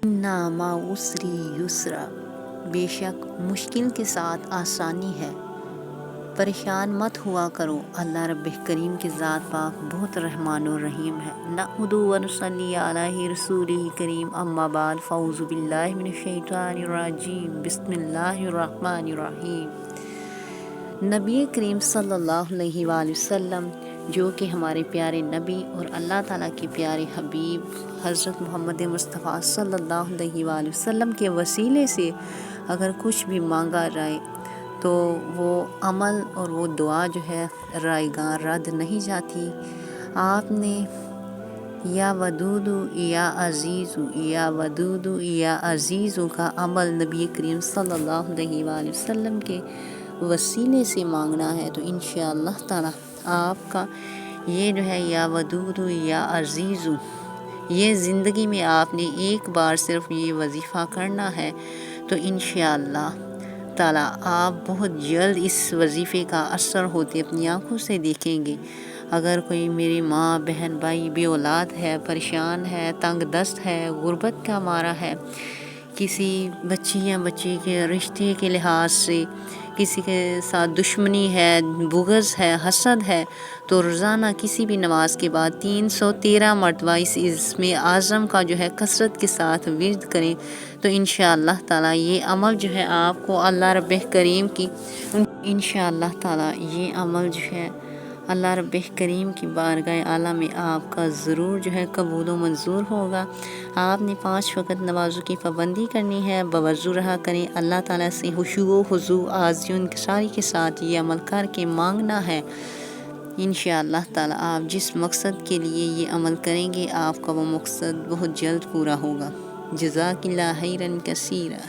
اِنَّ مَعَ الْعُسْرِ یُسْرًا، بے شک مشکل کے ساتھ آسانی ہے۔ پریشان مت ہوا کرو، اللہ رب کریم کی ذات پاک بہت رحمان و رحیم ہے۔ نحمدہ و نصلی علی رسولہ کریم، اما بعد، فاعوذ باللہ من الشیطان الرجیم، بسم اللہ الرحمن الرحیم۔ نبی کریم صلی اللہ علیہ وآلہ وسلم، جو کہ ہمارے پیارے نبی اور اللہ تعالیٰ کے پیارے حبیب حضرت محمد مصطفیٰ صلی اللہ علیہ وآلہ وسلم کے وسیلے سے اگر کچھ بھی مانگا جائے تو وہ عمل اور وہ دعا جو ہے رائگاں رد نہیں جاتی۔ آپ نے یا ودود یا عزیز یا ودود یا عزیز کا عمل نبی کریم صلی اللہ علیہ وآلہ وسلم کے وسیلے سے مانگنا ہے تو انشاءاللہ تعالی آپ کا یہ جو ہے یا ودود یا عزیز، یہ زندگی میں آپ نے ایک بار صرف یہ وظیفہ کرنا ہے تو انشاءاللہ تعالی آپ بہت جلد اس وظیفے کا اثر ہوتے اپنی آنکھوں سے دیکھیں گے۔ اگر کوئی میری ماں بہن بھائی بے اولاد ہے، پریشان ہے، تنگ دست ہے، غربت کا مارا ہے، کسی بچی یا بچی کے رشتے کے لحاظ سے کسی کے ساتھ دشمنی ہے، بغض ہے، حسد ہے، تو روزانہ کسی بھی نماز کے بعد 313 مرتبہ اس اسم اعظم کا جو ہے کثرت کے ساتھ ورد کریں تو انشاءاللہ تعالی یہ عمل جو ہے آپ کو اللہ رب کریم کی انشاءاللہ تعالی یہ عمل جو ہے اللہ رب کریم کی بارگاہ اعلیٰ میں آپ کا ضرور جو ہے قبول و منظور ہوگا۔ آپ نے 5 وقت نمازوں کی پابندی کرنی ہے، باوضو رہا کریں، اللہ تعالیٰ سے خشوع و خضوع عاجزی و انکساری کے ساتھ یہ عمل کر کے مانگنا ہے۔ انشاءاللہ تعالی آپ جس مقصد کے لیے یہ عمل کریں گے آپ کا وہ مقصد بہت جلد پورا ہوگا۔ جزاک اللہ خیرا کثیرا۔